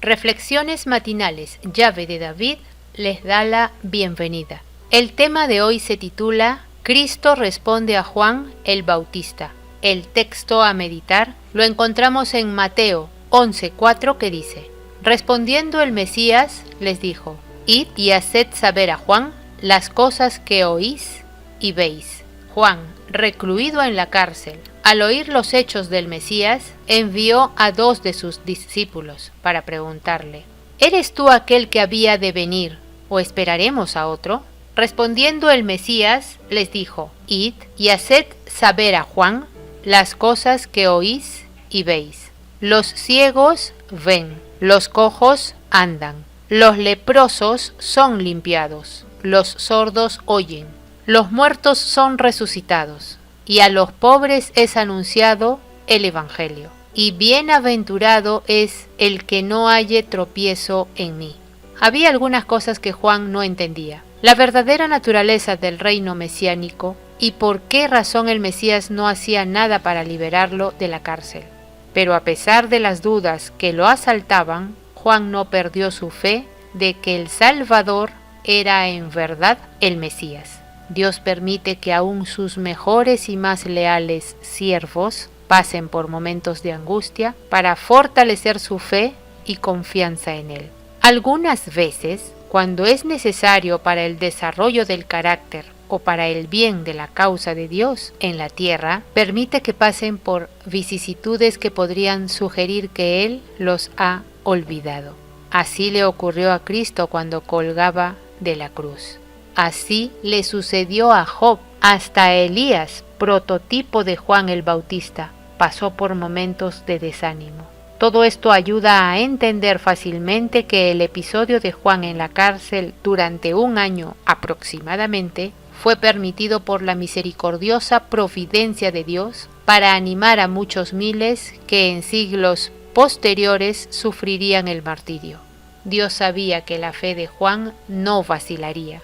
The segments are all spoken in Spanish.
Reflexiones matinales, llave de David, les da la bienvenida. El tema de hoy se titula Cristo responde a Juan el Bautista. El texto a meditar lo encontramos en Mateo 11:4 que dice: Respondiendo el Mesías les dijo: Id y haced saber a Juan las cosas que oís y veis. Juan, recluido en la cárcel, al oír los hechos del Mesías, envió a 2 de sus discípulos para preguntarle: ¿Eres tú aquel que había de venir, o esperaremos a otro? Respondiendo el Mesías, les dijo: Id y haced saber a Juan las cosas que oís y veis. Los ciegos ven, los cojos andan, los leprosos son limpiados, los sordos oyen, los muertos son resucitados, y a los pobres es anunciado el Evangelio. Y bienaventurado es el que no halle tropiezo en mí. Había algunas cosas que Juan no entendía: la verdadera naturaleza del reino mesiánico y por qué razón el Mesías no hacía nada para liberarlo de la cárcel. Pero a pesar de las dudas que lo asaltaban, Juan no perdió su fe de que el Salvador era en verdad el Mesías. Dios permite que aún sus mejores y más leales siervos pasen por momentos de angustia para fortalecer su fe y confianza en Él. Algunas veces, cuando es necesario para el desarrollo del carácter o para el bien de la causa de Dios en la tierra, permite que pasen por vicisitudes que podrían sugerir que Él los ha olvidado. Así le ocurrió a Cristo cuando colgaba de la cruz. Así le sucedió a Job. Hasta Elías, prototipo de Juan el Bautista, pasó por momentos de desánimo. Todo esto ayuda a entender fácilmente que el episodio de Juan en la cárcel durante 1 año aproximadamente fue permitido por la misericordiosa providencia de Dios para animar a muchos miles que en siglos posteriores sufrirían el martirio. Dios sabía que la fe de Juan no vacilaría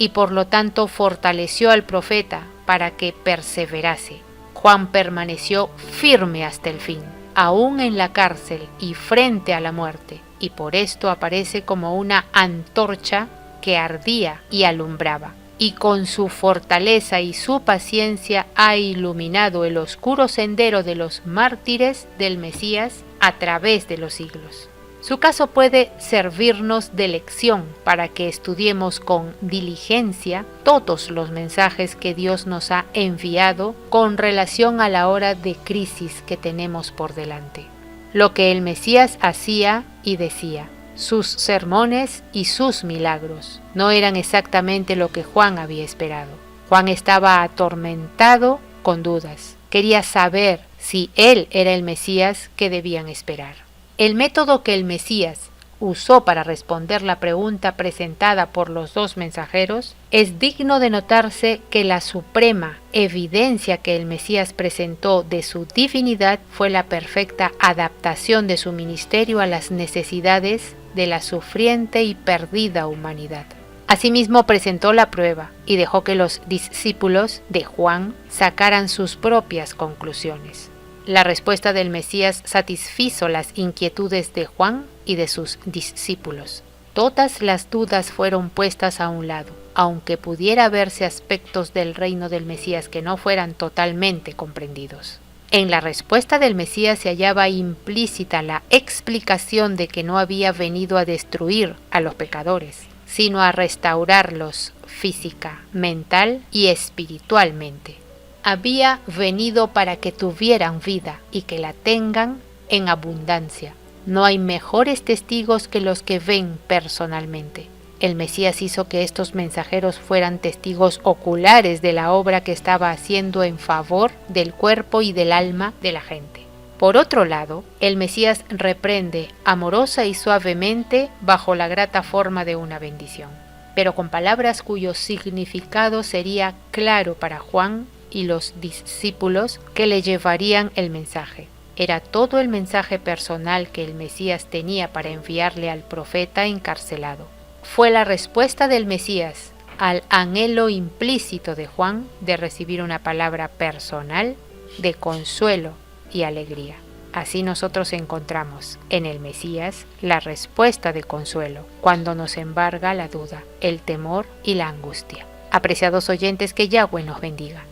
y por lo tanto fortaleció al profeta para que perseverase. Juan permaneció firme hasta el fin, aún en la cárcel y frente a la muerte, y por esto aparece como una antorcha que ardía y alumbraba, y con su fortaleza y su paciencia ha iluminado el oscuro sendero de los mártires del Mesías a través de los siglos. Su caso puede servirnos de lección para que estudiemos con diligencia todos los mensajes que Dios nos ha enviado con relación a la hora de crisis que tenemos por delante. Lo que el Mesías hacía y decía, sus sermones y sus milagros, no eran exactamente lo que Juan había esperado. Juan estaba atormentado con dudas. Quería saber si él era el Mesías que debían esperar. El método que el Mesías usó para responder la pregunta presentada por los 2 mensajeros es digno de notarse que la suprema evidencia que el Mesías presentó de su divinidad fue la perfecta adaptación de su ministerio a las necesidades de la sufriente y perdida humanidad. Asimismo presentó la prueba y dejó que los discípulos de Juan sacaran sus propias conclusiones. La respuesta del Mesías satisfizo las inquietudes de Juan y de sus discípulos. Todas las dudas fueron puestas a un lado, aunque pudiera verse aspectos del reino del Mesías que no fueran totalmente comprendidos. En la respuesta del Mesías se hallaba implícita la explicación de que no había venido a destruir a los pecadores, sino a restaurarlos física, mental y espiritualmente. Había venido para que tuvieran vida y que la tengan en abundancia. No hay mejores testigos que los que ven personalmente. El Mesías hizo que estos mensajeros fueran testigos oculares de la obra que estaba haciendo en favor del cuerpo y del alma de la gente. Por otro lado, el Mesías reprende amorosa y suavemente bajo la grata forma de una bendición, pero con palabras cuyo significado sería claro para Juan y los discípulos que le llevarían el mensaje. Era todo el mensaje personal que el Mesías tenía para enviarle al profeta encarcelado. Fue la respuesta del Mesías al anhelo implícito de Juan de recibir una palabra personal de consuelo y alegría. Así nosotros encontramos en el Mesías la respuesta de consuelo cuando nos embarga la duda, el temor y la angustia. Apreciados oyentes, que Yahweh nos bendiga.